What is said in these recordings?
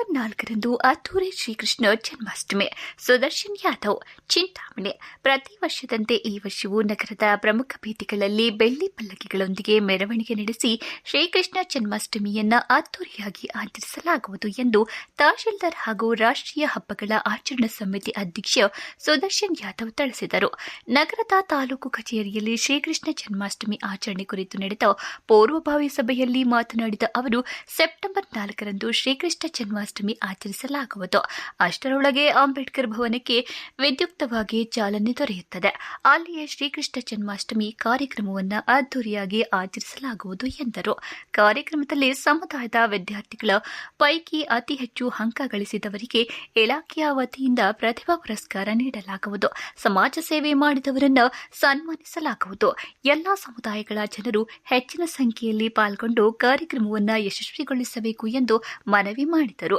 September 4ರಂದು ಅದ್ದೂರಿ ಶ್ರೀಕೃಷ್ಣ ಜನ್ಮಾಷ್ಟಮಿ. ಸುದರ್ಶನ್ ಯಾದವ್, ಚಿಂತಾಮಣಿ. ಪ್ರತಿ ವರ್ಷದಂತೆ ಈ ವರ್ಷವೂ ನಗರದ ಪ್ರಮುಖ ಬೀದಿಗಳಲ್ಲಿ ಬೆಳ್ಳಿ ಪಲ್ಲಕ್ಕಿಗಳೊಂದಿಗೆ ಮೆರವಣಿಗೆ ನಡೆಸಿ ಶ್ರೀಕೃಷ್ಣ ಜನ್ಮಾಷ್ಟಮಿಯನ್ನ ಅದ್ದೂರಿಯಾಗಿ ಆಚರಿಸಲಾಗುವುದು ಎಂದು ತಹಶೀಲ್ದಾರ್ ಹಾಗೂ ರಾಷ್ಟ್ರೀಯ ಹಬ್ಬಗಳ ಆಚರಣಾ ಸಮಿತಿ ಅಧ್ಯಕ್ಷ ಸುದರ್ಶನ್ ಯಾದವ್ ತಿಳಿಸಿದರು. ನಗರದ ತಾಲೂಕು ಕಚೇರಿಯಲ್ಲಿ ಶ್ರೀಕೃಷ್ಣ ಜನ್ಮಾಷ್ಟಮಿ ಆಚರಣೆ ಕುರಿತು ನಡೆದ ಪೂರ್ವಭಾವಿ ಸಭೆಯಲ್ಲಿ ಮಾತನಾಡಿದ ಅವರು, ಸೆಪ್ಟೆಂಬರ್ 4ರಂದು ಶ್ರೀಕೃಷ್ಣ ಜನ್ಮಾಷ್ಟಮಿ ಆಚರಿಸಲಾಗುವುದು. ಅಷ್ಟರೊಳಗೆ ಅಂಬೇಡ್ಕರ್ ಭವನಕ್ಕೆ ವಿದ್ಯುಕ್ತವಾಗಿ ಚಾಲನೆ ದೊರೆಯುತ್ತದೆ. ಅಲ್ಲಿಯೇ ಶ್ರೀಕೃಷ್ಣ ಜನ್ಮಾಷ್ಟಮಿ ಕಾರ್ಯಕ್ರಮವನ್ನು ಅದ್ದೂರಿಯಾಗಿ ಆಚರಿಸಲಾಗುವುದು ಎಂದರು. ಕಾರ್ಯಕ್ರಮದಲ್ಲಿ ಸಮುದಾಯದ ವಿದ್ಯಾರ್ಥಿಗಳ ಪೈಕಿ ಅತಿ ಹೆಚ್ಚು ಅಂಕ ಗಳಿಸಿದವರಿಗೆ ಇಲಾಖೆಯ ವತಿಯಿಂದ ಪ್ರತಿಭಾ ಪುರಸ್ಕಾರ ನೀಡಲಾಗುವುದು. ಸಮಾಜ ಸೇವೆ ಮಾಡಿದವರನ್ನು ಸನ್ಮಾನಿಸಲಾಗುವುದು. ಎಲ್ಲಾ ಸಮುದಾಯಗಳ ಜನರು ಹೆಚ್ಚಿನ ಸಂಖ್ಯೆಯಲ್ಲಿ ಪಾಲ್ಗೊಂಡು ಕಾರ್ಯಕ್ರಮವನ್ನು ಯಶಸ್ವಿಗೊಳಿಸಬೇಕು ಎಂದು ಮನವಿ ಮಾಡಿದರು.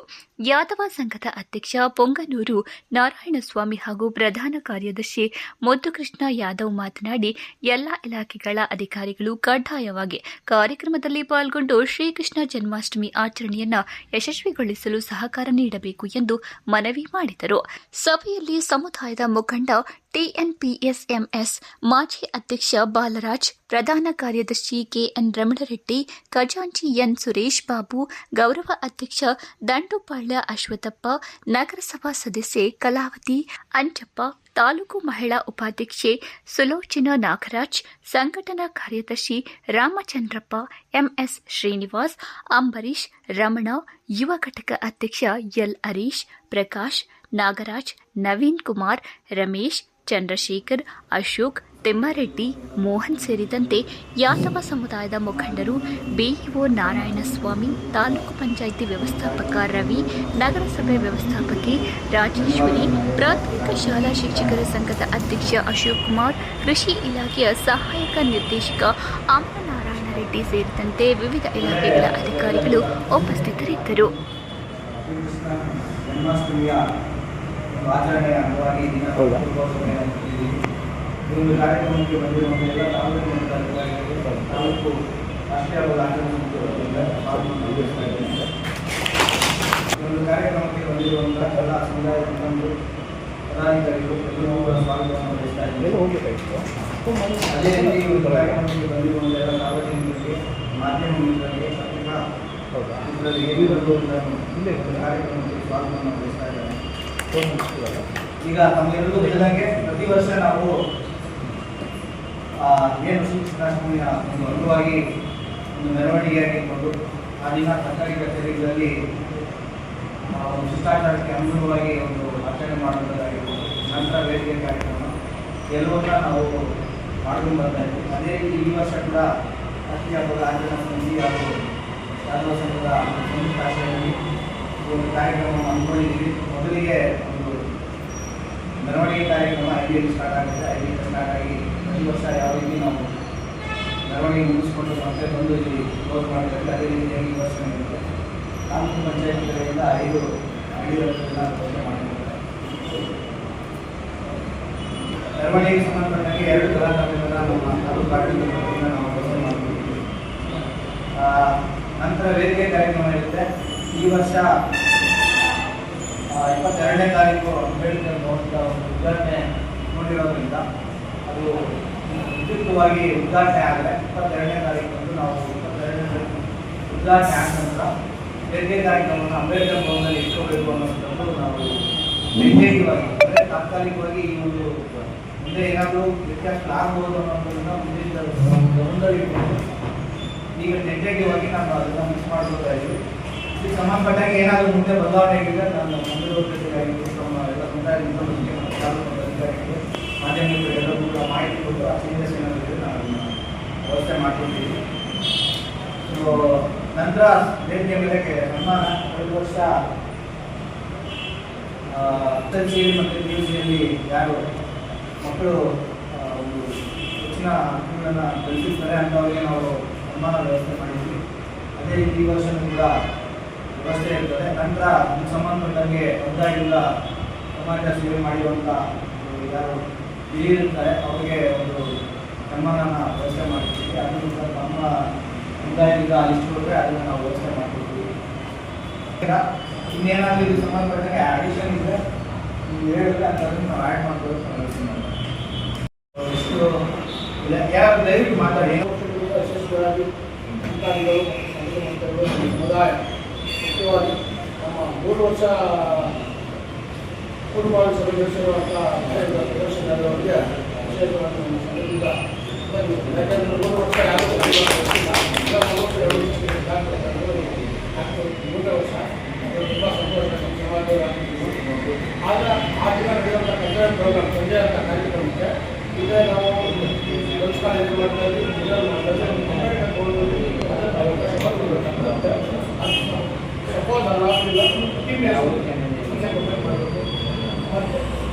ಯಾದವ ಸಂಘದ ಅಧ್ಯಕ್ಷ ಪೊಂಗನೂರು ನಾರಾಯಣಸ್ವಾಮಿ ಹಾಗೂ ಪ್ರಧಾನ ಕಾರ್ಯದರ್ಶಿ ಮುದ್ದುಕೃಷ್ಣ ಯಾದವ್ ಮಾತನಾಡಿ, ಎಲ್ಲಾ ಇಲಾಖೆಗಳ ಅಧಿಕಾರಿಗಳು ಕಡ್ಡಾಯವಾಗಿ ಕಾರ್ಯಕ್ರಮದಲ್ಲಿ ಪಾಲ್ಗೊಂಡು ಶ್ರೀಕೃಷ್ಣ ಜನ್ಮಾಷ್ಟಮಿ ಆಚರಣೆಯನ್ನು ಯಶಸ್ವಿಗೊಳಿಸಲು ಸಹಕಾರ ನೀಡಬೇಕು ಎಂದು ಮನವಿ ಮಾಡಿದರು. ಸಭೆಯಲ್ಲಿ ಸಮುದಾಯದ ಮುಖಂಡ ಟಿಎನ್ಪಿಎಸ್ಎಂಎಸ್ ಮಾಜಿ ಅಧ್ಯಕ್ಷ ಬಾಲರಾಜ್, ಪ್ರಧಾನ ಕಾರ್ಯದರ್ಶಿ ಕೆಎನ್ ರಮಣರೆಡ್ಡಿ, ಖಜಾಂಚಿ ಎನ್ ಸುರೇಶ್ ಬಾಬು, ಗೌರವ ಅಧ್ಯಕ್ಷ ದಂಡುಪಾಳ್ಯ ಅಶ್ವಥಪ್ಪ, ನಗರಸಭಾ ಸದಸ್ಯೆ ಕಲಾವತಿ ಅಂಚಪ್ಪ, ತಾಲೂಕು ಮಹಿಳಾ ಉಪಾಧ್ಯಕ್ಷೆ ಸುಲೋಚನಾ ನಾಗರಾಜ್, ಸಂಘಟನಾ ಕಾರ್ಯದರ್ಶಿ ರಾಮಚಂದ್ರಪ್ಪ, ಎಂಎಸ್ ಶ್ರೀನಿವಾಸ್, ಅಂಬರೀಶ್, ರಮಣ, ಯುವ ಘಟಕ ಅಧ್ಯಕ್ಷ ಎಲ್ ಹರೀಶ್, ಪ್ರಕಾಶ್, ನಾಗರಾಜ್, ನವೀನ್ ಕುಮಾರ್, ರಮೇಶ್, ಚಂದ್ರಶೇಖರ್, ಅಶೋಕ್, ತಿಮ್ಮಾರೆಡ್ಡಿ, ಮೋಹನ್ ಸೇರಿದಂತೆ ಯಾದವ ಸಮುದಾಯದ ಮುಖಂಡರು, ಬಿಇಒ ನಾರಾಯಣಸ್ವಾಮಿ, ತಾಲೂಕು ಪಂಚಾಯಿತಿ ವ್ಯವಸ್ಥಾಪಕ ರವಿ, ನಗರಸಭೆ ವ್ಯವಸ್ಥಾಪಕಿ ರಾಜೇಶ್ವರಿ, ಪ್ರಾಥಮಿಕ ಶಾಲಾ ಶಿಕ್ಷಕರ ಸಂಘದ ಅಧ್ಯಕ್ಷ ಅಶೋಕ್ ಕುಮಾರ್, ಕೃಷಿ ಇಲಾಖೆಯ ಸಹಾಯಕ ನಿರ್ದೇಶಕ ಅಮರನಾರಾಯಣ ರೆಡ್ಡಿ ಸೇರಿದಂತೆ ವಿವಿಧ ಇಲಾಖೆಗಳ ಅಧಿಕಾರಿಗಳು ಉಪಸ್ಥಿತರಿದ್ದರು. ಆಚರಣೆಯ ಅಂಗವಾಗಿ ಒಂದು ಕಾರ್ಯಕ್ರಮಕ್ಕೆ ಬಂದಿರುವಂಥ ಎಲ್ಲ ತಾಲೂಕು ಮಟ್ಟದ ತಾಲೂಕು ರಾಷ್ಟ್ರೀಯ ಹಬ್ಬದ ಆಚರಣೆ ಒಂದು ಕಾರ್ಯಕ್ರಮಕ್ಕೆ ಬಂದಿರುವಂಥ ಎಲ್ಲ ಸಮುದಾಯದ ಮುಖಂಡರು, ಪದಾಧಿಕಾರಿಗಳು ಎಲ್ಲರೂ ಸ್ವಾಗತವನ್ನು ಬಯಸ್ತಾ ಇದ್ದಾರೆ. ಅದೇ ರೀತಿ ಒಂದು ಕಾರ್ಯಕ್ರಮಕ್ಕೆ ಬಂದಿರುವಂಥ ಎಲ್ಲ ಸಾರ್ವಜನಿಕರಿಗೆ, ಮಾಧ್ಯಮ ಮಿತ್ರರಿಗೆ, ಪತ್ರಿಕಾ ಮಿತ್ರರಿಗೆ ಎಲ್ಲರಿಗೂ ಕಾರ್ಯಕ್ರಮಕ್ಕೆ ಸ್ವಾಗತವನ್ನು ಬಯಸ್ತಾ ಇದ್ದಾರೆ. ಈಗ ತಮಗೆಲ್ಲರಿಗೂ ತಿಳಿದಂಗೆ ಪ್ರತಿ ವರ್ಷ ನಾವು ಏನು ಶ್ರೀಕೃಷ್ಣಾಷ್ಟಮಿಯ ಒಂದು ಅಂಗವಾಗಿ ಒಂದು ಮೆರವಣಿಗೆಯಾಗಿರ್ಬೋದು, ಆ ದಿನ ಸರ್ಕಾರಿ ಕಚೇರಿಗಳಲ್ಲಿ ಒಂದು ಶಿಷ್ಟಾಚಾರಕ್ಕೆ ಅನುಗುಣವಾಗಿ ಒಂದು ಆಚರಣೆ ಮಾಡುವುದಾಗಿರ್ಬೋದು, ನಂತರ ವೇದಿಕೆ ಕಾರ್ಯಕ್ರಮ ಎಲ್ಲವನ್ನ ನಾವು ಮಾಡ್ಕೊಂಡು ಬರ್ತಾ ಇದ್ದೀವಿ. ಅದೇ ರೀತಿ ಈ ವರ್ಷ ಕೂಡ ರಾಷ್ಟ್ರೀಯ ಹಬ್ಬದ ಆಚರಣಾ ಸಮಿತಿ ಹಾಗೂ ಯಾದವ ಸಂಘದ ಸಂಯುಕ್ತ ಆಶ್ರಯದಲ್ಲಿ ಒಂದು ಕಾರ್ಯಕ್ರಮವನ್ನು ಹಮ್ಮಿಕೊಂಡಿದ್ದೀವಿ. ಮೊದಲಿಗೆ ಒಂದು ಮೆರವಣಿಗೆ ಕಾರ್ಯಕ್ರಮ 5ರಲ್ಲಿ ಸ್ಟಾರ್ಟ್ ಆಗುತ್ತೆ. 5ರಿಂದ ಸ್ಟಾರ್ಟ್ ಆಗಿ ಪ್ರತಿ ವರ್ಷ ಯಾವ ರೀತಿ ನಾವು ಮೆರವಣಿಗೆ ಮುಗಿಸ್ಕೊಂಡು ಮತ್ತೆ ಬಂದು ಇಲ್ಲಿ ಕ್ಲೋಸ್ ಮಾಡ್ತೀವಿ, ಅದೇ ರೀತಿಯಾಗಿ ಈ ವರ್ಷ ಇರುತ್ತೆ. ತಾಲೂಕು ಪಂಚಾಯತ್ ಕಡೆಯಿಂದ 5 ಹಳ್ಳಿಗಳನ್ನೆಲ್ಲ ಘೋಷಣೆ ಮಾಡಿರ್ತಾರೆ. ಮೆರವಣಿಗೆಗೆ ಸಂಬಂಧಪಟ್ಟಂಗೆ 2 ಕಲಾತಂಡಗಳನ್ನು ನಮ್ಮ ತಾಲೂಕು ಆಡಳಿತದಿಂದ ನಾವು ಘೋಷಣೆ ಮಾಡ್ತೀವಿ. ನಂತರ ವೇದಿಕೆ ಕಾರ್ಯಕ್ರಮ ಇರುತ್ತೆ. ಈ ವರ್ಷ 22ನೇ ತಾರೀಕು ಅಂಬೇಡ್ಕರ್ ಭವನದ ಒಂದು ಉದ್ಘಾಟನೆ ನೋಡಿರೋದ್ರಿಂದ ಅದು ವಿದ್ಯುಕ್ತವಾಗಿ ಉದ್ಘಾಟನೆ ಆದರೆ 22ನೇ ತಾರೀಕು ನಾವು 22ನೇ ಉದ್ಘಾಟನೆ ಆದ ನಂತರ ವೇದಿಕೆ ಕಾರ್ಯಕ್ರಮವನ್ನು ಅಂಬೇಡ್ಕರ್ ಭವನದಲ್ಲಿ ಇಟ್ಕೋಬೇಕು ಅನ್ನೋದು ನಾವು ನಿರ್ಣಯವಾಗಿ, ಅಂದರೆ ತಾತ್ಕಾಲಿಕವಾಗಿ ಈ ಒಂದು ಮುಂದೆ ಏನಾದರೂ ವ್ಯತ್ಯಾಸಗಳಾಗಬಹುದು ಅನ್ನೋದನ್ನ ಮುಂದಿನ ಗಮನದಲ್ಲಿ ಇಟ್ಕೊಂಡು ಈಗ ಟೆಂಟೇಟಿವ್ ನಾವು ಅದನ್ನು ಮಿಸ್ ಮಾಡ್ಬೋದಾಗಿದೆ. ಇದಕ್ಕೆ ಸಂಬಂಧಪಟ್ಟಾಗ ಏನಾದರೂ ಮುಂದೆ ಬದಲಾವಣೆ ಆಗಿದೆ ನಾನು ಮುಂದುವರಿಸಬೇಕಾಗಿತ್ತು. ನಮ್ಮ ಎಲ್ಲ ಸಮುದಾಯ ಮುಖಂಡರಿಗೆ ಮತ್ತು ತಾಲೂಕು ಅಧಿಕಾರಿಗಳು, ಮಾಧ್ಯಮಿಕರು ಎಲ್ಲರೂ ಕೂಡ ಮಾಹಿತಿ ಕೊಟ್ಟು ಆ ಚೇಂಜಸ್ ಏನಾದರೂ ನಾವು ವ್ಯವಸ್ಥೆ ಮಾಡ್ಕೊಂಡಿದ್ದೀವಿ. ಸೊ ನಂತರ ವೇದಿಕೆ ಮೇಲೆ ಸನ್ಮಾನ ಕಳೆದ ವರ್ಷ SSLC ಮತ್ತು PUCಯಲ್ಲಿ ಯಾರು ಮಕ್ಕಳು ಒಂದು ಹೆಚ್ಚಿನ ಅಂಕಗಳನ್ನು ಗಳಿಸಿರ್ತಾರೆ ಅಂಥವರಿಗೆ ನಾವು ಸನ್ಮಾನ ವ್ಯವಸ್ಥೆ ಮಾಡಿದ್ವಿ. ಅದೇ ರೀತಿ ಈ ವರ್ಷವೂ ಕೂಡ ವ್ಯವಸ್ಥೆ ಇರ್ತದೆ. ನಂತರ ಇದಕ್ಕೆ ಸಂಬಂಧಪಟ್ಟಂಗೆ ಸಮುದಾಯದಿಂದ ಸಮಾಜ ಸೇವೆ ಮಾಡಿರುವಂಥ ಯಾರು ಹಿರಿಯರಿರ್ತಾರೆ ಅವರಿಗೆ ಒಂದು ಸನ್ಮಾನನ ವ್ಯವಸ್ಥೆ ಮಾಡ್ತೀವಿ. ಅದನ್ನು ಕೂಡ ನಮ್ಮ ಸಮುದಾಯದಿಂದ ಲಿಸ್ಟ್ ಕೊಟ್ಟರೆ ಅದನ್ನು ನಾವು ವ್ಯವಸ್ಥೆ ಮಾಡ್ಕೊಡ್ತೀವಿ. ಇನ್ನೇನಾದರೂ ಇದು ಸಂಬಂಧಪಟ್ಟಾಗ ಅಡಿಷನ್ ಇದ್ದರೆ ನೀವು ಹೇಳಿದ್ರೆ ಅದನ್ನು ನಾವು ಆ್ಯಡ್ ಮಾಡ್ಬೋದು ಇಷ್ಟು ಇಲ್ಲ ಯಾರು ದಯವಿಟ್ಟು ಮಾತಾಡಿ. ಯಶಸ್ವಿಯಾಗಿ ಅಧಿಕಾರಿಗಳು ಮುಖ್ಯಮಂತ್ರಿಗಳು ಸಮುದಾಯ ಮುಖ್ಯವಾಗಿ ನಮ್ಮ 3 ವರ್ಷ ಪೂರ್ವಭಾವಿ ಸಭೆಗಳಿಸಿರುವಂಥ ಪ್ರದರ್ಶನದವರಿಗೆ ವಿಶೇಷವಾಗಿ ನಮ್ಮ ಸಂಘದಿಂದ ಯಾಕೆಂದರೆ 3 ವರ್ಷ ಯಾರು ಮೂರನೇ ವರ್ಷ ತುಂಬ ಸಂತೋಷ ನಮ್ಮ ಸಮಾಜ. ಆದರೆ ಆ ದಿನ ನಡೆಯುವಂಥ ಕಲ್ಚರಲ್ ಪ್ರೋಗ್ರಾಮ್ ಸಂಜೆ ಅಂತ ಕಾರ್ಯಕ್ರಮಕ್ಕೆ ಇದೇ ನಾವು ಸಂಸ್ಕಾರ ಇದು ಮಾಡ್ತಾ ಇದ್ದೀವಿ. ಸಪೋಸ್ ಅದಾಗಲಿಲ್ಲ ಟೀಮ್ ಮಾಡಬೇಕು ಮತ್ತು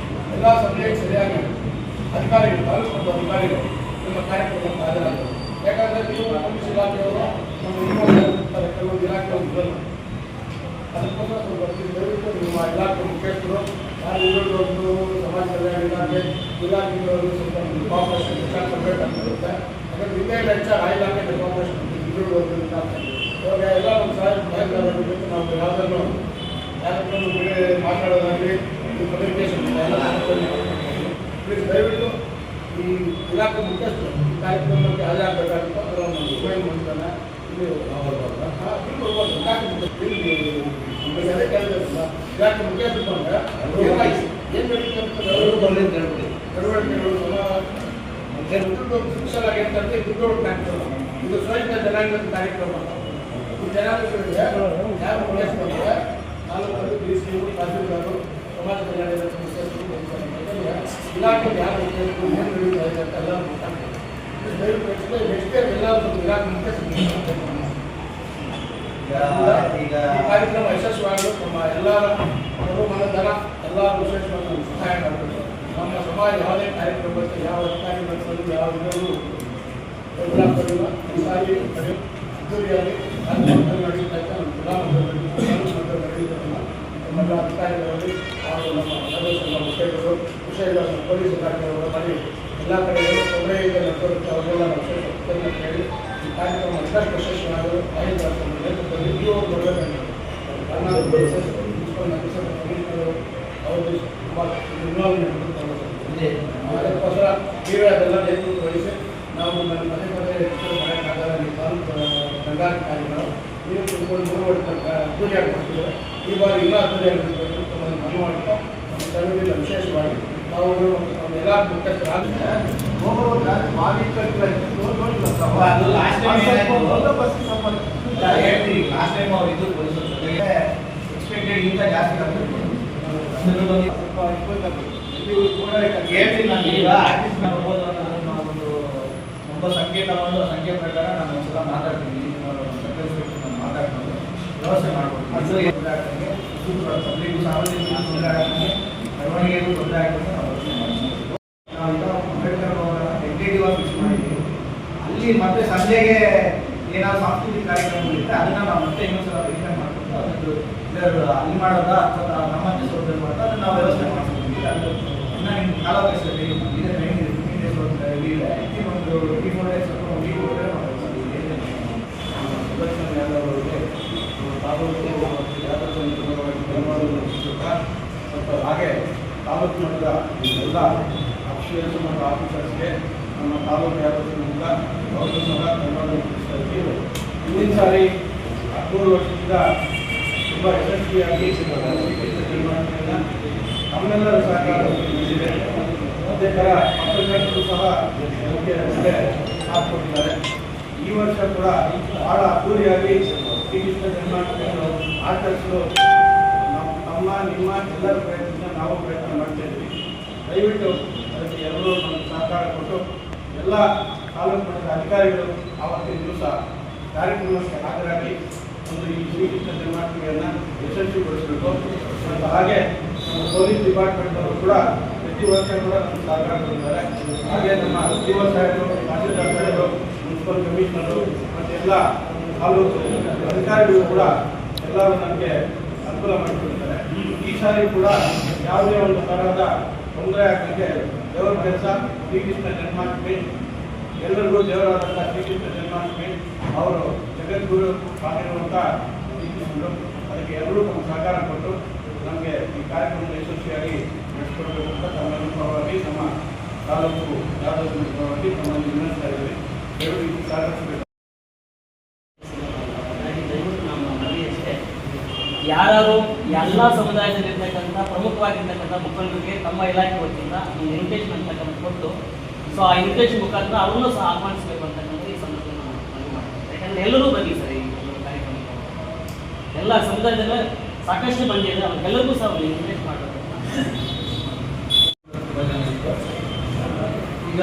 ಎಲ್ಲ ಸಬ್ಜೆಕ್ಟ್ ಸರಿಯಾಗಿ ಅಧಿಕಾರಿಗಳು ತಾಲೂಕು ಅಧಿಕಾರಿಗಳು ನಿಮ್ಮ ಕಾರ್ಯಕ್ರಮಕ್ಕೆ ಹಾಜರಾಗಬೇಕು. ಯಾಕಂದರೆ ನೀವು ಪೊಲೀಸ್ ಇಲಾಖೆಯವರು ನಮ್ಮ ಇರ್ತಾರೆ, ಕೆಲವೊಂದು ಇಲಾಖೆಯವರು ಇರಲ್ಲ. ಅದಕ್ಕೋಸ್ಕರ ಸ್ವಲ್ಪ ದಯವಿಟ್ಟು ನಿಮ್ಮ ಇಲಾಖೆ ಮುಖ್ಯಸ್ಥರು ಯಾರು ಇರೋದು ಸಮಾಜ ಕಲ್ಯಾಣ ಇಲಾಖೆಗಳು ಸ್ವಲ್ಪ ಕಾಂಪ್ರೇಷನ್ ಹೆಚ್ಚಾಗಿ ಕೊಡಬೇಕಾಗಿರುತ್ತೆ. ಯಾಕಂದರೆ ವಿದ್ಯೆ ಹೆಚ್ಚಾಗಿ ಆ ಇಲಾಖೆ ಕಾಂಪ್ರೇಷನ್ ಇರೋದು ಇವಾಗ ಎಲ್ಲ ನಮ್ಮ ಸಹಾಯಕರಾಗಿ ನಾವು ಯಾವುದನ್ನು ಬೇರೆ ಮಾತಾಡೋದಾಗಲಿ ಕಮ್ಯುನಿಕೇಷನ್ ಎಲ್ಲ ಪ್ಲೀಸ್ ದಯವಿಟ್ಟು ಈ ಇಲಾಖೆ ಮುಖ್ಯಸ್ಥರು ಈ ಕಾರ್ಯಕ್ರಮಕ್ಕೆ ಹಾಜರಾಗಬೇಕಾಗಿತ್ತು. ಅದನ್ನು ಉಪಯೋಗ ಮಾಡ್ತಾನೆ ಇಲ್ಲಿ ಕೊಡ್ಬೋದು. ಅದೇ ಕೇಳಿದ್ರಲ್ಲ ಇಲಾಖೆ ಮುಖ್ಯಸ್ಥರು ಅಂದರೆ ಏನು ನಡೀತದೆ ಚಟುವಟಿಕೆಗಳು ಫಿಕ್ಸಲ್ ಆಗಿರ್ತಂತೆ ದುಡ್ಡು ಹಾಕ್ತಾರೆ. ಇದು ಸ್ವಯಂ ಜನಾಂಗದ ಕಾರ್ಯಕ್ರಮ. ಈ ಜನಾಂಗಗಳಿಗೆ ಯಾರು ಮುಖ್ಯಸ್ಥರು ತಾಲೂಕಲ್ಲಿ ಡಿ.ಸಿ.ಯು ತಹಸೀಲ್ದಾರರು ಸಮಾಜ ಕಲ್ಯಾಣ ಇಲಾಖೆ ಯಾರು ಮುಖ್ಯಸ್ಥರು ಏನು ನಡೀತಾ ಇದೆ ಅಂತ ಎಲ್ಲ ದಯವಿಟ್ಟು ನೆಕ್ಸ್ಟ್ ಎಲ್ಲರೂ ಇಲಾಖೆ ಮುಖ್ಯಸ್ಥರು ಈಗ ಈ ಕಾರ್ಯಕ್ರಮ ಯಶಸ್ವಿಯಾಗಲು ನಮ್ಮ ಎಲ್ಲರ ಮನೋಧನ ಎಲ್ಲರೂ ವಿಶೇಷವಾಗಿ ಸಹಾಯ ಮಾಡಬೇಕು. ನಮ್ಮ ಸಮಾಜ ಯಾವುದೇ ಕಾರ್ಯಕ್ರಮಕ್ಕೆ ಯಾವ ಅಧಿಕಾರಿ ನಡೆಸಲು ಯಾವ ಇದರಲ್ಲೂ ಎದುರಾಗ್ತಿಲ್ಲ. ಈ ಸಾರಿ ಅದ್ದೂರಿಯಾಗಿ ನಡೀತಾ ಇದ್ದ ನಮ್ಮ ಪ್ರಧಾನಮಂತ್ರಿ ನಡೀತದಲ್ಲ ನಮ್ಮೆಲ್ಲ ಅಧಿಕಾರಿಗಳಲ್ಲಿ ಹಾಗೂ ನಮ್ಮ ಸದಸ್ಯರ ಮುಖ್ಯಗಳು ವಿಷಯಗಳನ್ನು ಪೊಲೀಸ್ ಇಲಾಖೆಯವರು ಮಾಡಿ ಎಲ್ಲ ಕಡೆಗಳು ತೊಂದರೆಯಿಂದ ನಡೆಸೋದಕ್ಕೆ ಅವರೆಲ್ಲ ನಾವು ಹೇಳಿ ಈ ಕಾರ್ಯಕ್ರಮ ಅಷ್ಟಷ್ಟು ಯಶಸ್ವಿಯಾಗಲು ನೇತೃತ್ವದಲ್ಲಿ ನೀವು ಬರಬೇಕಾಗಿದೆ. ಅವರು ತುಂಬ ಅದಕ್ಕೋಸ್ಕರ ನೀವೇ ಅದೆಲ್ಲ ನೇತೃತ್ವ ವಹಿಸಿ ನಾವು ಪದೇ ಮಾಡೋಕ್ಕಾಗಲ್ಲ. ನೀವು ತಾಲೂಕು ದಂಡಾಧಿಕಾರಿಗಳು ನೀವು ತಿಳ್ಕೊಂಡು ಮುಂದುವರಿತ ಅದ್ದೂರಿಯಾಗಿ ಮಾಡ್ತಿದ್ದಾರೆ. ಈ ಬಾರಿ ಇನ್ನೂ ಅದ್ದೂರಿಯಾಗಿ ಮನವಿ ಮಾಡ್ತಾ ನಮ್ಮ ತಂಡದಿಂದ ವಿಶೇಷವಾಗಿ ನಾವು ಎಲ್ಲ ಮುಖ್ಯಸ್ಥರಾಗಿ ಲಾಸ್ಟ್ ಟೈಮ್ ಅವ್ರು ಇದು ಎಕ್ಸ್ಪೆಕ್ಟೆಡ್ ಇಂತ ಜಾಸ್ತಿ ಹೇಳ್ತೀನಿ. ನಾನು ಈಗ ಆರ್ಟಿಸ್ಟ್ ಮಾಡ್ಬೋದು ಅನ್ನೋದನ್ನು ಒಂದು ಸಂಖ್ಯೆ ತಗೊಂಡು ಸಂಖ್ಯೆ ಪ್ರಕಾರ ನಾನು ಒಂದ್ಸಲ ಮಾತಾಡ್ತೀನಿ. ನಾನು ಮಾತಾಡ್ಕೊಂಡು ವ್ಯವಸ್ಥೆ ಮಾಡ್ಬೋದು. ಅದು ತೊಂದರೆ ಆಗ್ತಂಗೆ ಪಬ್ಲಿಕ್ಕು ಸಾರ್ವಜನಿಕರು ತೊಂದರೆ ಆಗ್ತಂಗೆ ಮೆರವಣಿಗೆಗೂ ತೊಂದರೆ ಆಗ್ತಂಗೆ ನಾವು ವ್ಯವಸ್ಥೆ ಮಾಡ್ತೀವಿ. ನಾವು ಈಗ ಅಂಬೇಡ್ಕರ್ ಅವರ ಟೆಂಟೇಟಿವ್ ಆಗಿ ಫಿಕ್ಸ್ ಮಾಡಿದ್ದೀವಿ. ಅಲ್ಲಿ ಮತ್ತೆ ಸಂಜೆಗೆ ಏನಾದ್ರು ಸಾಂಸ್ಕೃತಿಕ ಕಾರ್ಯಕ್ರಮಗಳಿದ್ರೆ ಅದನ್ನು ನಾವು ಮತ್ತೆ ಇನ್ನೊಂದ್ಸಲ ರಿಟರ್ನ್ ಮಾಡ್ಕೊಂಡು ಅದನ್ನು ಅಲ್ಲಿ ಮಾಡೋದಾ ಅಥವಾ ನಮ್ಮಂತೆ ಸೌಲಭ್ಯ ಮಾಡೋದಾ ಅದನ್ನು ನಾವು ವ್ಯವಸ್ಥೆ ಮಾಡ್ಕೊತೀವಿ. ಅದು ಇನ್ನೂ ನಿಮ್ಮ ಕಾಲಾವಕಾಶದಲ್ಲಿ ಇದೆ ಟ್ರೈನಿಂಗ್ ಇದೆ 15 ಡೇಸ್ ಇದೆ. ಒಂದು 3-4 ಡೇಸ್ ಅಥವಾ ವೀಕ್ ಹೋದರೆ ನಾವು ಸುದರ್ಶನ ಯಾದವ್ ಅವರಿಗೆ ಸ್ವಲ್ಪ ಹಾಗೆ ತಾಲೂಕು ಮಟ್ಟದ ಎಲ್ಲ ಅಫಿಷಿಯಲ್ಸ್ ಮತ್ತು ಆಫೀಸರ್ಸ್ಗೆ ನಮ್ಮ ತಾಲೂಕು ಯಾದವರಿಂದ ಅವ್ರಿಗೂ ಸಹ ಧನ್ಯವಾದ ತಿಳಿಸ್ತಾ ಇದ್ದೀವಿ. ಹಿಂದಿನ ಸಾರಿ 13 ವರ್ಷದಿಂದ ತುಂಬ ಯಶಸ್ವಿಯಾಗಿ ನಿರ್ವಹಣೆಯನ್ನು ನಮ್ಮೆಲ್ಲರ ಸಹಕಾರ ಇದೆ. ಅದೇ ಥರ ಪತ್ರಕರ್ತರು ಸಹ ಮುಖ್ಯ ಸಾಥ್ ಕೊಟ್ಟಿದ್ದಾರೆ. ಈ ವರ್ಷ ಕೂಡ ಭಾಳ ಅದ್ದೂರಿಯಾಗಿ ಶ್ರೀಕೃಷ್ಣ ಜನ್ಮಾಷ್ಟಮಿಯನ್ನು ಆಚರಿಸಲು ನಮ್ಮ ನಿಮ್ಮ ಎಲ್ಲರ ಪ್ರಯತ್ನ ನಾವು ಪ್ರಯತ್ನ ಮಾಡ್ತಾ ಇದ್ವಿ. ದಯವಿಟ್ಟು ಅದಕ್ಕೆ ಎಲ್ಲರೂ ನಮಗೆ ಸಹಕಾರ ಕೊಟ್ಟು ಎಲ್ಲ ತಾಲೂಕು ಮಟ್ಟದ ಅಧಿಕಾರಿಗಳು ಆವತ್ತಿನ ದಿವಸ ಕಾರ್ಯಕ್ರಮಕ್ಕೆ ಹಾಜರಾಗಿ ಒಂದು ಈ ಶ್ರೀಕೃಷ್ಣ ಜನ್ಮಾಷ್ಟಮಿಯನ್ನು ಯಶಸ್ವಿಗೊಳಿಸಬೇಕು. ಮತ್ತು ಹಾಗೆ ನಮ್ಮ ಪೊಲೀಸ್ ಡಿಪಾರ್ಟ್ಮೆಂಟ್ ಅವರು ಕೂಡ ಪ್ರತಿ ವರ್ಷ ಕೂಡ ನಮಗೆ ಸಹಕಾರ ಕೊಡ್ತಾರೆ. ಹಾಗೆ ನಮ್ಮ ಡಿಒ ಸಾಹೇಬರು, ತಹಸೀಲ್ದಾರ್ ಸಾಹೇಬರು, ಮುನ್ಸಿಪಲ್ ಕಮಿಷನರು ಮತ್ತು ಎಲ್ಲ ತಾಲೂಕು ಅಧಿಕಾರಿಗಳು ಕೂಡ ಎಲ್ಲರೂ ನಮಗೆ ಅನುಕೂಲ ಮಾಡಿಕೊಡ್ತಾರೆ. ಈ ಸಾರಿ ಕೂಡ ಯಾವುದೇ ಒಂದು ತರಹದ ತೊಂದರೆ ಆಗಲಿಕ್ಕೆ ದೇವರ ಕೆಲಸ ಶ್ರೀಕೃಷ್ಣ ಜನ್ಮಾಷ್ಟಮಿ ಎಲ್ಲರಿಗೂ ದೇವರಾದಂಥ ಶ್ರೀಕೃಷ್ಣ ಜನ್ಮಾಷ್ಟಮಿ ಅವರು ಜಗದ್ಗುರು ಆಗಿರುವಂಥ ಶ್ರೀಕೃಷ್ಣರು. ಅದಕ್ಕೆ ಅದಕ್ಕೆ ಎಲ್ಲರೂ ತಮ್ಮ ಸಹಕಾರ ಕೊಟ್ಟು ನಮಗೆ ಈ ಕಾರ್ಯಕ್ರಮದ ಯಶಸ್ವಿಯಾಗಿ ನಡೆಸಿಕೊಡಬೇಕು ಅಂತ ತಮ್ಮ ಪರವಾಗಿ ನಮ್ಮ ತಾಲೂಕು ಯಾದವ ಪರವಾಗಿ ತಮ್ಮಲ್ಲಿ ವಿನಂತಿಸ್ತಾ ಇದ್ದೀವಿ. ಎಲ್ಲರೂ ಇದು ಸಹಕರಿಸಬೇಕು. ಯಾರು ಎಲ್ಲ ಸಮುದಾಯದಲ್ಲಿರ್ತಕ್ಕಂಥ ಪ್ರಮುಖವಾಗಿರ್ತಕ್ಕಂಥ ಮುಖಂಡರಿಗೆ ತಮ್ಮ ಇಲಾಖೆ ವತಿಯಿಂದ ಒಂದು ಇನ್ವಿಟೇಷನ್ ಅಂತಕ್ಕಂಥ ಕೊಟ್ಟು ಸೊ ಆ ಇನ್ವಿಟೇಷನ್ ಮುಖಾಂತರ ಅವ್ರನ್ನೂ ಸಹ ಆಹ್ವಾನಿಸಬೇಕು ಅಂತಕ್ಕಂಥ ಈ ಸಂದರ್ಭದಲ್ಲಿ ನಾನು ಮನವಿ ಮಾಡ್ತೀನಿ. ಯಾಕಂದರೆ ಎಲ್ಲರೂ ಬನ್ನಿ ಸರ್ ಈ ಒಂದು ಕಾರ್ಯಕ್ರಮಕ್ಕೆ. ಎಲ್ಲ ಸಮುದಾಯದಲ್ಲ ಸಾಕಷ್ಟು ಮಂದಿ ಇದೆ, ಅವ್ರಿಗೆಲ್ಲರಿಗೂ ಸಹ ಒಂದು ಇನ್ವಿಟೇಷನ್ ಮಾಡಬೇಕು. ಈಗ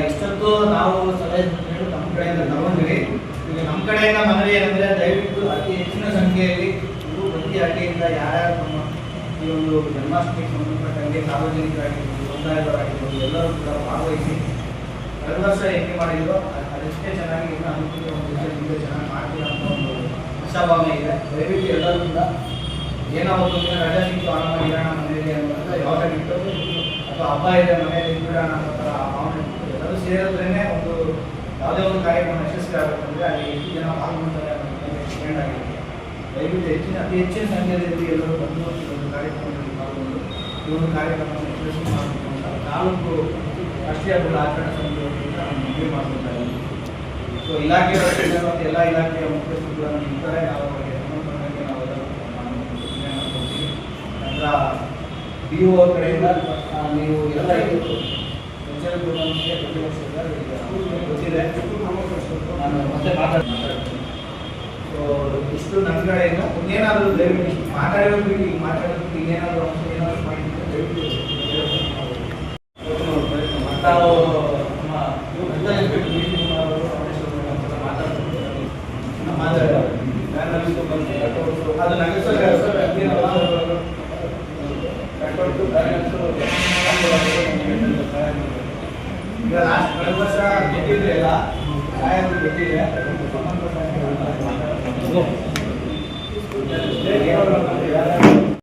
ಇಷ್ಟೊತ್ತು ನಾವು ಸಲಹೆ ನಮ್ಮ ಕಡೆಯಿಂದ ತಗೊಂಡ್ರಿ. ಈಗ ನಮ್ಮ ಕಡೆಯಿಂದ ಮನವಿ ಏನಂದರೆ ದಯವಿಟ್ಟು ಅತಿ ಹೆಚ್ಚಿನ ಸಂಖ್ಯೆಯಲ್ಲಿ ಪ್ರತಿ ಹಳ್ಳಿಯಿಂದ ಯಾರ್ಯಾರು ನಮ್ಮ ಈ ಒಂದು ಜನ್ಮಾಷ್ಟಮಿಗೆ ಸಂಬಂಧಪಟ್ಟಂಗೆ ಸಾರ್ವಜನಿಕರಾಗಿರ್ಬೋದು, ಸಮುದಾಯದವರಾಗಿರ್ಬೋದು ಎಲ್ಲರೂ ಕೂಡ ಭಾಗವಹಿಸಿ ಕಳೆದ ವರ್ಷ ಹೆಂಗೆ ಮಾಡಿದ್ರು ಅದೆಷ್ಟೇ ಚೆನ್ನಾಗಿ ಇನ್ನೂ ಅನುಕೂಲ ಒಂದು ಮುಂದೆ ಚೆನ್ನಾಗಿ ಮಾಡ್ತೀರ ಅಂತ ಒಂದು ಆಶಾಭಾವನೆ ಇದೆ. ದಯವಿಟ್ಟು ಎಲ್ಲರೂ ಕೂಡ ಏನೋ ಒಂದು ದಿನ ರಜೆ ಸಿಕ್ತು ಆರಾಮ ಇರೋಣ ಮನೆಯಲ್ಲಿ ಅಂತ ಯಾವಾಗ ಬಿಟ್ಟು ಅಥವಾ ಹಬ್ಬ ಇದೆ ಮನೆಯಲ್ಲಿ ಬಿಡೋಣ ಅನ್ನೋ ಥರ ಭಾವನೆ ಬಿಟ್ಟು ಎಲ್ಲರೂ ಸೇರಿದ್ರೇ ಒಂದು ಯಾವುದೇ ಒಂದು ಕಾರ್ಯಕ್ರಮ ಯಶಸ್ವಿ ಆಗಬೇಕಂದ್ರೆ ಅಲ್ಲಿ ಎಷ್ಟು ಜನ ಪಾಲ್ಗೊಳ್ತಾರೆ ಅನ್ನೋದು ಡಿಪೆಂಡ್ ಆಗಿರುತ್ತೆ. ದಯವಿಟ್ಟು ಅತಿ ಹೆಚ್ಚಿನ ಸಂಖ್ಯೆಯಲ್ಲಿ ಎಲ್ಲರೂ ಬಂದು ಈ ಒಂದು ಕಾರ್ಯಕ್ರಮದಲ್ಲಿ ಪಾಲ್ಗೊಂಡು ಈ ಒಂದು ಕಾರ್ಯಕ್ರಮವನ್ನು ಯಶಸ್ವಿ ಮಾಡಬೇಕು ಅಂತ ತಾಲೂಕು ರಾಷ್ಟ್ರೀಯ ಹಬ್ಬಗಳ ಆಚರಣಾ ಸಮಿತಿಯಿಂದ ನಾನು ಮನವಿ ಮಾಡ್ಕೊತಾ ಇದ್ದೀನಿ. ಸೊ ಇಲಾಖೆ ಮತ್ತು ಎಲ್ಲ ಇಲಾಖೆಯ ಮುಖ್ಯಸ್ಥರು ಕೂಡ ನಮಗೆ ಇರ್ತಾರೆ. ನಾವು ಅವರಿಗೆ ಸಂಬಂಧಪಟ್ಟಂಗೆ ನಾವು ಸೂಚನೆ ಮಾಡ್ಕೊಡ್ತೀವಿ. ನಂತರ ಬಿ ಒ ಕಡೆಯಿಂದ ನೀವು ಎಲ್ಲ ಇದು ನಮಗೆ ಪ್ರತಿ ವರ್ಷದ ಗೊತ್ತಿದೆ. ನಾನು ಮತ್ತೆ ಮಾತಾಡ್ತೀನಿ. ಸೊ ಇಷ್ಟು ನನ್ನ ಕಡೆಯಿಂದ ಇನ್ನೇನಾದರೂ ದಯವಿಟ್ಟು ಇಷ್ಟು ಮಾತಾಡೋದು ಬಿಟ್ಟು ಈಗ ಮಾತಾಡೋದು ಇನ್ನೇನಾದರೂ ಅಂಶ ಏನಾದರೂ ಮಾಡಿದ್ರೆ ದಯವಿಟ್ಟು ನಾವು ನಮ್ಮ ಅದು ನಗರಸಭೆ ಈಗ ಲಾಸ್ಟ್ ಕಳೆದ ವರ್ಷ ಗೆದ್ದಿದ್ರೆ ಎಲ್ಲ ಸಾಯಂತ್ರ ಗೆದ್ದಿದೆ ಸಂಬಂಧಪಟ್ಟ